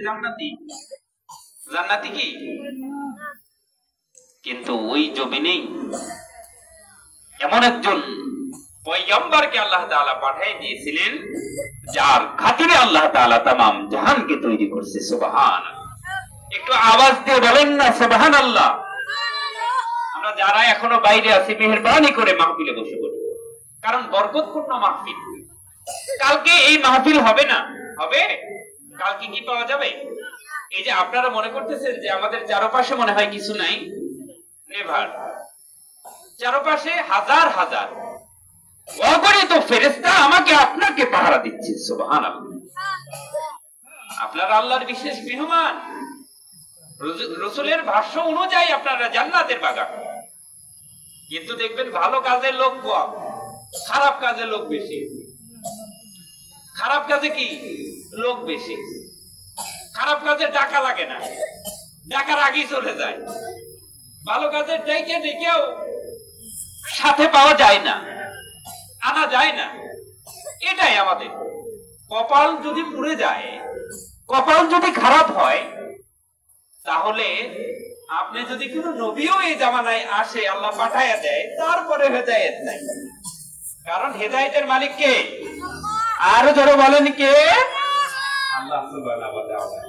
জান্নাতি জান্নাতি কি? কিন্তু ওই জমিনেই এমন একজন পয়গম্বরকে আল্লাহ তাআলা পাঠিয়ে দিয়েছিলেন যার খাতিরে আল্লাহ তাআলা तमाम জাহানকে তৈরি করছে। সুবহানাল্লাহ। একটু আওয়াজ দিয়ে বলেন না সুবহানাল্লাহ। আমরা যারা এখনো বাইরে আছি মেহেরবানি করে মাহফিলে বসে পড়ি, কারণ বরকতপূর্ণ মাহফিল। কালকে এই মাহফিল হবে না, হবে কালকে কি পাওয়া যাবে? এই যে আপনারা মনে করতেছেন যে আমাদের চারপাশে মনে হয় কিছু নাই, নেভার। চারপাশে হাজার হাজার অগণিত ফেরেশতা আমাকে আপনাকে পাহারা দিচ্ছে। সুবহানাল্লাহ। আপনারা আল্লাহর বিশেষ মেহমান। রাসূলের ভাষ্য অনুযায়ী আপনারা জান্নাতের বাগান। কিন্তু দেখবেন ভালো কাজের লোক কম, খারাপ কাজের লোক বেশি। খারাপ কাজে কি লোক বেশি? খারাপ কাজে টাকা লাগে না, টাকার আগেই চলে যায়। ভালো কাজের ডেকে ডেকেও সাথে পাওয়া যায় না, আনা যায় না। এটাই আমাদের কপাল। যদি পুড়ে যায়, কপাল যদি খারাপ হয়, তাহলে আপনি যদি কোনো নবীও এই জামানায় আসে, আল্লাহ পাঠায়া দেয়, তারপরে হেদায়েত নাই। কারণ হেদায়েতের মালিক কে? আরো জোরে বলেন কে? আল্লাহ সুবহানাহু ওয়া তাআলা।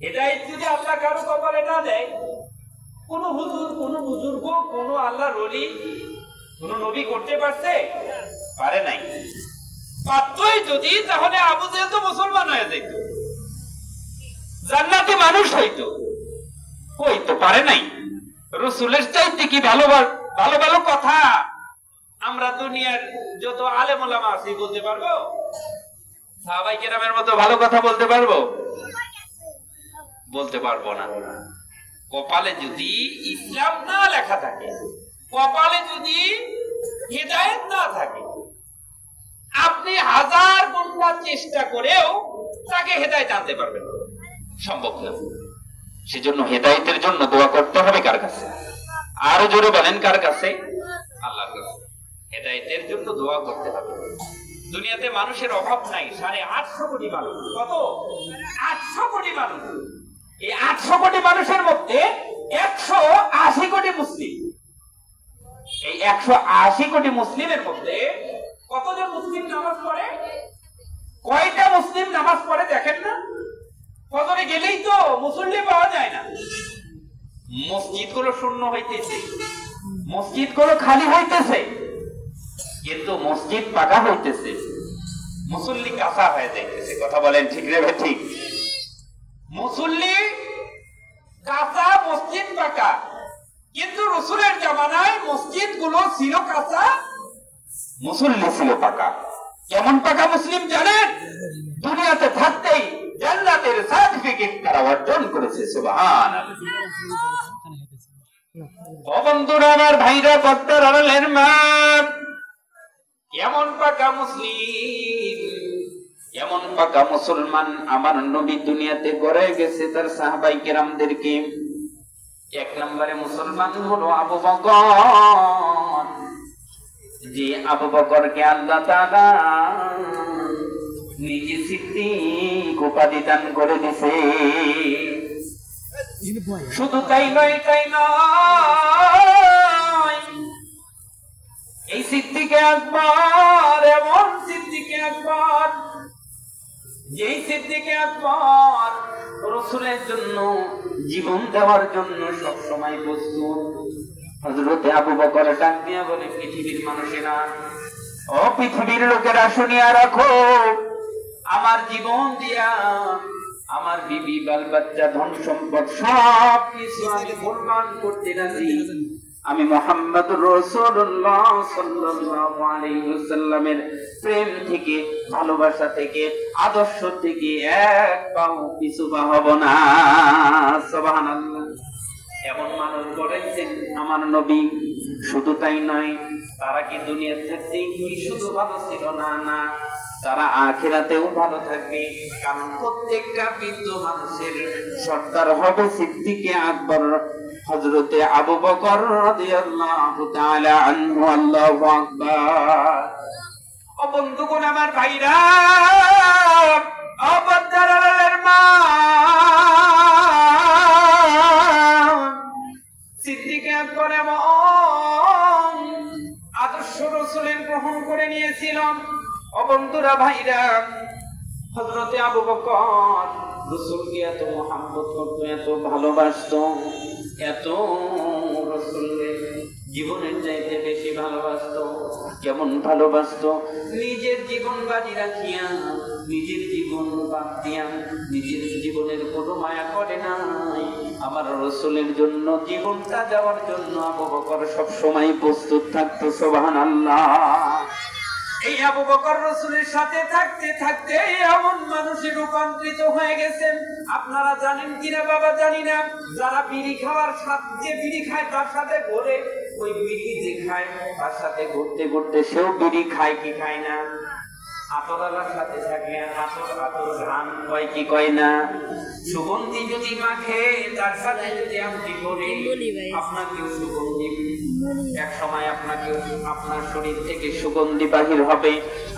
হেদায়েত যদি আল্লাহ কারো কপালে না দেয়, কোন হুজুর, কোন বুজুর্গ, কোন আল্লাহর ওলি, কোন নবী করতে পারছে? পারে নাই। পারতই যদি, তাহলে আবু জেহেল তো মুসলমান হয়ে যেত, জান্নাতি মানুষ হইতো। হইতো পারে নাই। রাসূলের চাইতে কি ভালো ভালো ভালো কথা আমরা দুনিয়ার যত আলেম ওলামা আছে বলতে পারবো? সাহাবায়ে কেরামের মতো ভালো কথা বলতে পারবো? বলতে পারবো না। কপালে যদি ইসলাম না লেখা থাকে, কপালে যদি হেদায়েত না থাকে, আপনি হাজার ঘন্টা চেষ্টা করেও তাকে হেদায়েত আনতে পারবেন না, সম্ভব না। সেজন্য হেদায়েতের জন্য দোয়া করতে হবে কার কাছে? আরো জোরে বলেন কার কাছে? আল্লাহর কাছে। হেদায়েতের জন্য দোয়া করতে হবে। দুনিয়াতে মানুষের অভাব নাই। 850 কোটি মানুষ। কত? 800 কোটি মানুষ। এই 800 কোটি মানুষের মধ্যে 180 কোটি মুসলিম। এই 180 কোটি মুসলিমের মধ্যে কতজন মুসলিম নামাজ পড়ে? কয়টা মুসলিম নামাজ পড়ে দেখেন না? ফজরে গেলেই তো মুসল্লি পাওয়া যায় না। মসজিদ গুলো শূন্য হইতেছে, মসজিদ গুলো খালি হইতেছে, কিন্তু মসজিদ পাকা হইতেছে, মুসল্লি কাঁচা হয়ে যাইতেছে। কথা বলেন ঠিক রে ভাই? ঠিক। মুসল্লি কাঁচা, মসজিদ পাকা। কিন্তু রাসূলের জামানায় মসজিদ গুলো ছিল কাঁচা, মুসল্লি ছিল পাকা। কেমন পাকা মুসলিম জানেন? দুনিয়াতে থাকতেই জান্নাতের সার্টিফিকেট তারা অর্জন করেছে। সুবহানাল্লাহ। ও বন্ধুরা আমার, ভাইরা, পর্দার আড়ালের মা, এমন পাকা মুসলিম, এমন পাকা মুসলমান আমার নবী দুনিয়াতে গড়ে গেছে তার সাহাবায়ে কেরামদেরকে। এক নম্বরে মুসলমান হলো আবু বকর। যে আবু বকরকে আল্লাহ তাআলা নিজে সিদ্দিক উপাধি দান করে দিয়েছে। শুধু তাই নয়, এই সিদ্দিকে আকবর এমন সিদ্দিকে আকবর, যেই সিদ্দিকে আকবর রাসূলের জন্য জীবন দেওয়ার জন্য সবসময় প্রস্তুত। হযরত আবু বকর ডাক দিয়া বলে, পৃথিবীর মানুষেরা, ও পৃথিবীর লোকেরা, শুনিয়া রাখো, আমার জীবন দিয়া আমার বিবি, বাল বাচ্চা, ধন সম্পদ সব কিছু আমি কুরবান করতে রাজি। আমি মুহাম্মদুর রাসূলুল্লাহ সাল্লাল্লাহু আলাইহি ওয়াসাল্লামের প্রেম থেকে, ভালোবাসা থেকে, আদর্শ থেকে এক পাও পিছু হব না। সুবহানাল্লাহ। এমন মানুষ বলেছেন আমার নবী। শুধু তাই নয়, তারা কি দুনিয়াতে থাকতেই শুধু ভালো ছিল না? না, তারা আখিরাতেও ভালো থাকবে। কারণ প্রত্যেকটা বৃদ্ধ মানুষের সর্দার হবে সিদ্দিকে আকবর হযরতে আবু বকর রাদিয়াল্লাহু তাআলা আনহু। আল্লাহু আকবার। ও বন্ধুগণ আমার, ভাইরা, ও পর্দার আড়ালের মা, বন্ধুরা ভাইরা, হযরতে আবু বকর রাসূলকে এত মহব্বত করত, এত ভালোবাসতো, এত রাসূলকে জীবনের চাইতে বেশি ভালোবাসতো। কেমন ভালোবাসতো? নিজের জীবন বাজি রাখিয়া, নিজের জীবন বাদ দিয়া, নিজের জীবনের কোনো মায়া করে নাই। আমার রাসূলের জন্য জীবনটা দেওয়ার জন্য আবু বকর সব সময় প্রস্তুত থাকতো। সুবহানাল্লাহ। এই আবু বকর রাসূলের সাথে থাকতে থাকতে এমন মানুষে রূপান্তরিত হয়ে গেছেন। আপনারা জানেন কিনা বাবা জানি না, যারা বিড়ি খাওয়ার সাথে, যে বিড়ি খায় তার সাথে ঘোরে, ওই বিড়ি যে খায় তার সাথে ঘুরতে ঘুরতে সেও বিড়ি খায় কি খায় না? আতরালার সাথে থাকলে আতর ঘ্রাণ কয় কি কয় না? সুগন্ধি যদি মাখে তার সাথে যদি আপনি করেন, আপনাকেও সুগন্ধি, এক সময় আপনাকে আপনার শরীর থেকে সুগন্ধি বাহির হবে।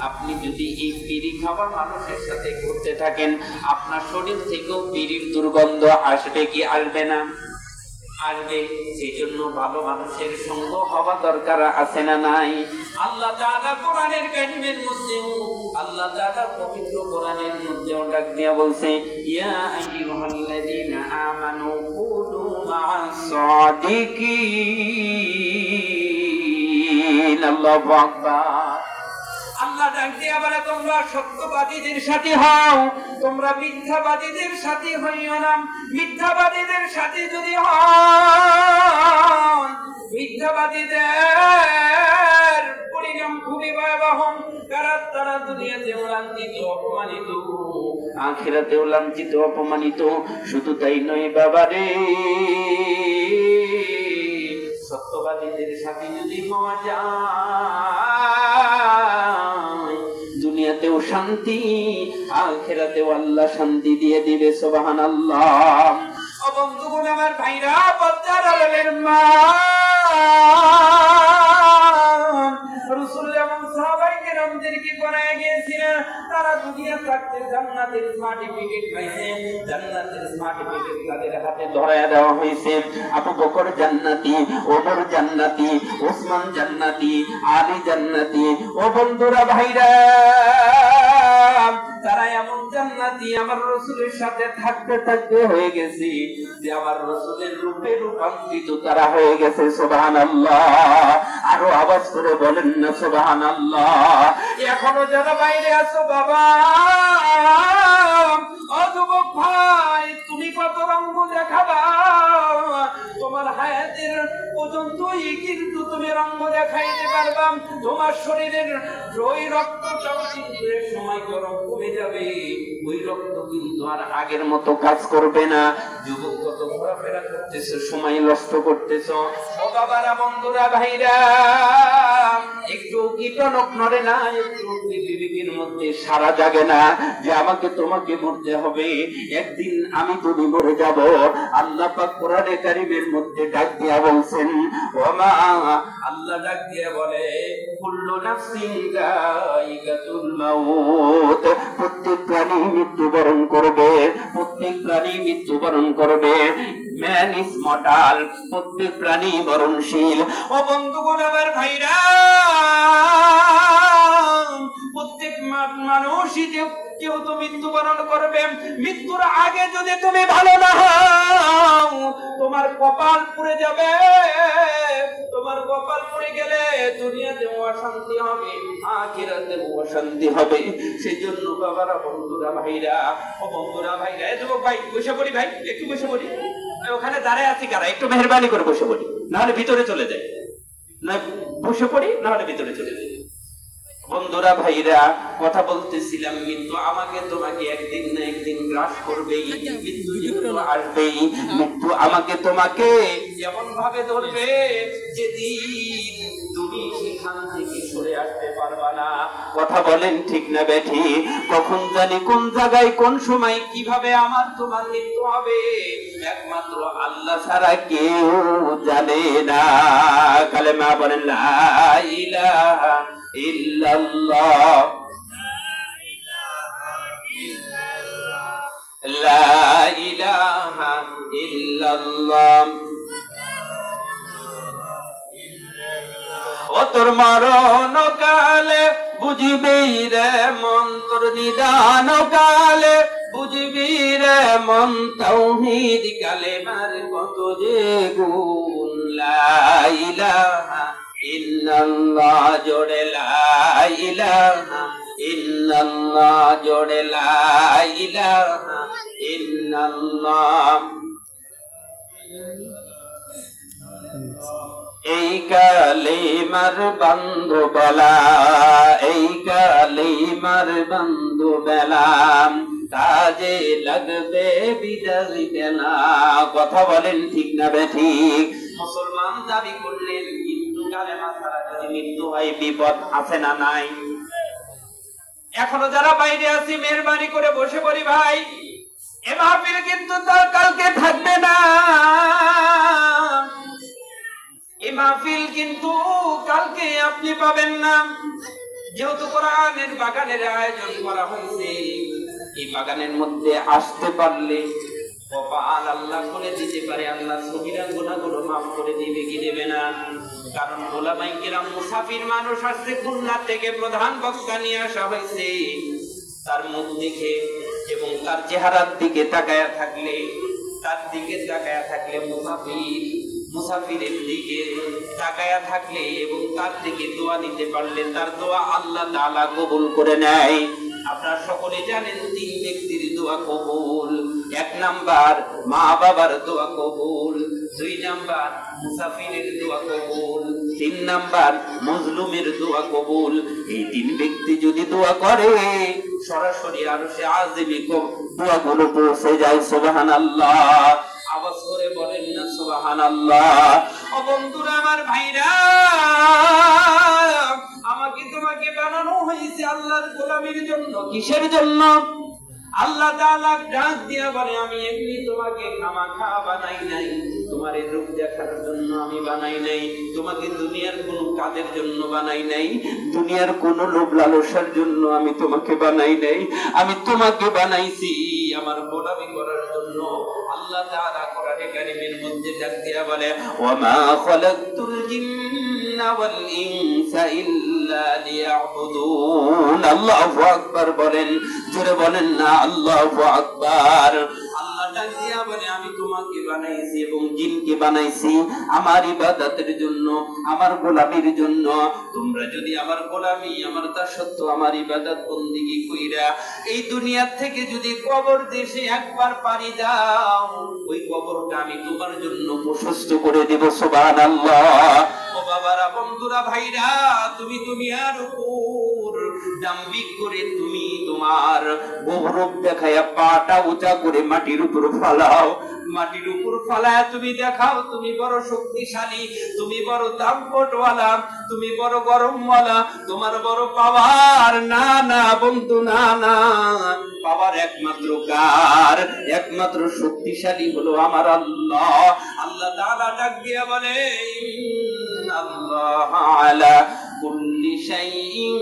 আপনি যদি এই বিড়ি খাওয়ার মানুষের সাথে ঘুরতে থাকেন, আপনার শরীর থেকেও বিড়ির দুর্গন্ধ আসবে কি আসবে না? আসবে। সেই জন্য ভালো মানুষের সঙ্গ হওয়া দরকার আছে না নাই? আল্লাহ তাআলা কোরআনের কারিমের মধ্যে, আল্লাহ তাআলা পবিত্র কোরআনের মধ্যে ডাক দিয়া বলছে, ইয়া আইয়ুহাল্লাযীনা আমানু কুনু মা'আস সাদিকিন। আল্লাহু আকবার। আল্লাহ ডাক দিয়া বলে, তোমরা সত্যবাদীদের সাথে হও, তোমরা মিথ্যাবাদীদের সাথে হইও না। মিথ্যাবাদীদের সাথে যদি হও, মিথ্যাবাদীদের পরিণাম খুবই ভয়াবহ। তারা দুনিয়াতেও লাঞ্ছিত, অপমানিত, আখিরাতেও লাঞ্ছিত, অপমানিত। শুধু তাই নয় বাবারে, সত্যবাদীদের সাথে যদি হওয়া যায়, দুনিয়াতেও শান্তি, আখিরাতেও আল্লাহ শান্তি দিয়ে দিবে। সুবহানাল্লাহ। ও বন্ধুগণ, আমার ভাইরা, পদ্মার আড়ালের মা, রাসূল এবং সাহাবায়ে কেরামদেরকে করায় গিয়েছিলেন। তারা দুনিয়া থাকতে জান্নাতের সার্টিফিকেট পাইছে। জান্নাতের সার্টিফিকেট তাদের হাতে ধরায় দেওয়া হয়েছে। আবু বকর জান্নাতি, ওমর জান্নাতি, ওসমান জান্নাতি, আলী জান্নাতি। ও বন্ধুরা ভাইরা, তারা এমন জান্নাতি আমার রাসূলের সাথে থাকতে থাকতে হয়ে গেছে যে আমার রাসূলের রূপে রূপান্তরিত তারা হয়ে গেছে। সুবহানাল্লাহ। আরো আওয়াজ করে বলেন না সুবহানাল্লাহ। এখনো যারা বাইরে আছো বাবা, ও যুবক ভাই, তুমি কত রঙ্গ দেখাবা? তোমার হায়াতের পর্যন্তই কিন্তু তুমি রঙ্গ দেখাইতে পারবা। তোমার শরীরের ওই রক্তটাও কিন্তু এক সময় গরম কমে যাবে। ওই রক্ত কিন্তু আর আগের মতো কাজ করবে না। যুবক কত ঘোরাফেরা করতেছো, সময় নষ্ট করতেছো। ও বাবারা, বন্ধুরা, ভাইরা, একটু কি টনক নড়ে না? একটু বিবেকের মধ্যে সারা জাগে না যে আমাকে তোমাকে মরতে হবে? একদিন আমি তুমি মরে যাব। আল্লাহ পাক কোরআনে কারীমের মধ্যে ডাক দিয়া বলছেন, ওমা, আল্লাহ ডাক দিয়া বলে, কুল্লু নাফসিন যায়িকাতুল মাউত। প্রত্যেক প্রাণী মৃত্যুবরণ করবে, প্রত্যেক প্রাণী মৃত্যুবরণ করবে। ম্যান ইজ মর্টাল, প্রত্যেক প্রাণী মরণশীল। ও বন্ধুগণ, আমার ভাইরা, প্রত্যেক মানুষই কেউ তো মৃত্যুবরণ করবে। মৃত্যুর আগে যদি তুমি ভালো না হও, তোমার কপাল পুড়ে যাবে। তোমার কপাল পুড়ে গেলে দুনিয়াতেও অশান্তি হবে, আখিরাতেও অশান্তি হবে। সেই জন্য বাবারা, বন্ধুরা, ভাইরা, ও বন্ধুরা, ভাইরা, এ যুবক ভাই, বসে পড়ি ভাই, একটু বসে পড়ি। ওখানে দাঁড়ায় আছি কারা? একটু মেহেরবানি করে বসে পড়ি, নাহলে ভিতরে চলে যায়। না, বসে পড়ি, নাহলে ভিতরে চলে যায়। বন্ধুরা, ভাইরা, কথা বলতেছিলাম, মৃত্যু আমাকে তোমাকে একদিন না একদিন গ্রাস করবেই। মৃত্যু যেগুলো আসবেই, মৃত্যু আমাকে তোমাকে এমন ভাবে ধরবে যেদিন তুমি সেখান থেকে সরে আসতে পারবা না। কথা বলেন ঠিক না বেঠি? কখন জানি, কোন জায়গায়, কোন সময়, কিভাবে আমার তোমার মৃত্যু হবে, একমাত্র আল্লাহ ছাড়া কেউ জানে না। কালেমা বলেন লা ইলাহা ইল্লাল্লাহ, লা ইলাহা ইল্লাল্লাহ। ও তোর মরণ কালে বুঝবি রে মন তোর নিদান কালে, বুঝবি রে মন তাওহীদ কালেমার কত যে গুণ। লা ইলাহা ইল্লাল্লাহ জোড়ে লা ইলাহা ইল্লাল্লাহ জোড়ে লা ইলাহা ইল্লাল্লাহ। এই কালিমার বন্ধু বেলা, এই কালিমার বন্ধু বেলা, কাজে লাগবে বিদায় বেলা। কথা বলেন ঠিক না বেঠিক? মুসলমান দাবি করলেন, কিন্তু কালেমা ছাড়া যদি মৃত্যু হয় বিপদ আছে না নাই? এখনো যারা বাইরে আছি মেহরবানি করে বসে পড়ি ভাই, এ মাহফিল কিন্তু তার কালকে থাকবে না। এই মাহফিল কিন্তু কালকে আপনি পাবেন না। যেহেতু কোরআনের বাগানের আয়োজন করা হয়েছে, এই বাগানের মধ্যে আসতে পারলে কপাল আল্লাহ খুলে দিতে পারে। আল্লাহ সগীরা গুনাহগুলো মাফ করে দিবে কি দেবে না? কারণ ওলামায়ে কিরাম মুসাফির মানুষ আসছে, খুলনা থেকে প্রধান বক্তা নিয়ে আসা হয়েছে। তার মুখ দেখে এবং তার চেহারার দিকে তাকায়া থাকলে, তার দিকে তাকায়া থাকলে মুসাফিরের দিকে তাকায়া থাকলে এবং তার দিকে দোয়া দিতে পারলে তার দোয়া আল্লাহ তাআলা কবুল করে নেয়। আপনারা সকলে জানেন 3 ব্যক্তির দোয়া কবুল। 1 নাম্বার মা বাবার দোয়া কবুল, 2 নাম্বার মুসাফিরের দোয়া কবুল, 3 নাম্বার মজলুমের দোয়া কবুল। এই 3 ব্যক্তি যদি দোয়া করে সরাসরি আরশে আজিমে দোয়াগুলো পৌঁছে যায়। সুবহানাল্লাহ। আওয়াজ করে বলেন না সুবহানাল্লাহ। ও বন্ধুরা আমার ভাইরা, আমাকে তোমাকে বানানো হয়েছে আল্লাহর গোলামীর জন্য। কিসের জন্য? আল্লাহ তাআলা ডাক দিয়া বলে, আমি এমনি তোমাকে খামাখা বানাই নাই, তোমার এই রূপ দেখার জন্য আমি বানাই নাই, তোমাকে দুনিয়ার কোনো কাজের জন্য বানাই নাই, দুনিয়ার কোনো লোভ লালসার জন্য আমি তোমাকে বানাই নাই। আমি তোমাকে বানাইছি আমার গোলামি করার জন্য। আল্লাহ তাআলা কোরআনে কারীমের মধ্যে ডাক দিয়া বলে, ওয়া মা খালাকতুল জিন্না ওয়াল ইনসা ইল্লা লিয়াবুদুন। আল্লাহু আকবার বলেন, জোরে বলেন না আল্লাহু আকবার। আল্লাহ ডাক দিয়া বলে, আমি তোমাকে বানাইছি এবং জিনকে বানাইছি আমার ইবাদতের জন্য, আমার গোলামির জন্য। তোমরা যদি আমার গোলামি, আমার দাসত্ব, আমার ইবাদত বন্দেগী কইরা এই দুনিয়া থেকে যদি কবর দেশে একবার পাড়ি দাও, ওই কবরটা আমি তোমার জন্য প্রশস্ত করে দেব। সুবহানাল্লাহ। ও বাবারা, বন্ধুরা, ভাইরা, তুমি দুনিয়ার উপর দাম্ভিক করে তুমি তোমার গৌরব দেখায়া পাটা উঁচা করে মাটির উপর ফালাও, মাটির উপর ফালায় তুমি দেখাও তুমি বড় শক্তিশালী, তুমি বড় দাম্পটওয়ালা, তুমি বড় গরমওয়ালা, তোমার বড় পাওয়ার। না না বন্ধু, না না, পাওয়ার একমাত্র কার? একমাত্র শক্তিশালী হলো আমার আল্লাহ। আল্লাহ তাআলা ডাক দিয়া বলে, আল্লাহ আলা কুল্লি শাইইন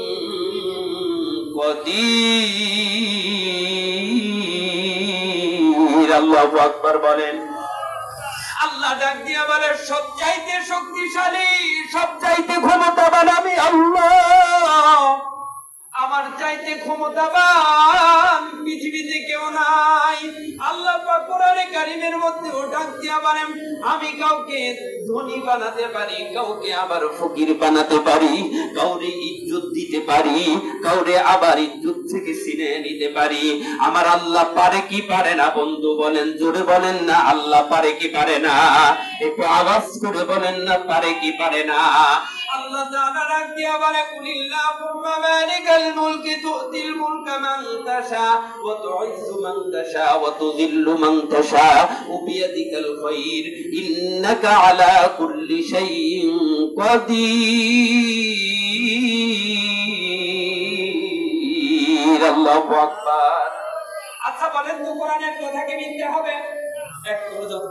কদির। আল্লাহু আকবার বলেন। আল্লাহ ডাক দিয়া বলে, সবচাইতে শক্তিশালী, সবচাইতে ক্ষমতাবান আমি আল্লাহ। আমার চাইতে ক্ষমতাবান পৃথিবীতে কেউ নাই। আল্লাহ পাক কোরআনে কারীমের মধ্যে ডাক দিয়া বলেন, আমি কাউকে ধনী বানাতে পারি, কাউকে আবার ফকির বানাতে পারি, কাউরে ইজ্জত দিতে পারি, কাউরে আবার ইজ্জত থেকে ছিনিয়ে নিতে পারি। আমার আল্লাহ পারে কি পারে না? বন্ধু বলেন, জোরে বলেন না আল্লাহ পারে কি পারে না? একটু আওয়াজ করে বলেন না পারে কি পারে না? আল্লাহ তাআলা ডাক দিয়া বলে, কুলিল্লাহুম্মা মালিকাল মুলকি তুতিল মুলকা মান তাশা ওয়া তুইজ্জু মান তাশা ওয়া তুযিল্লু মান তাশা ওয়া বিয়াদিকাল খায়র ইন্নাকা আলা কুল্লি শাইইন কাদির। আল্লাহু আকবার। আচ্ছা বলেন তো, কোরআনের কথা কি মিথ্যা হবে? এক করে দাও।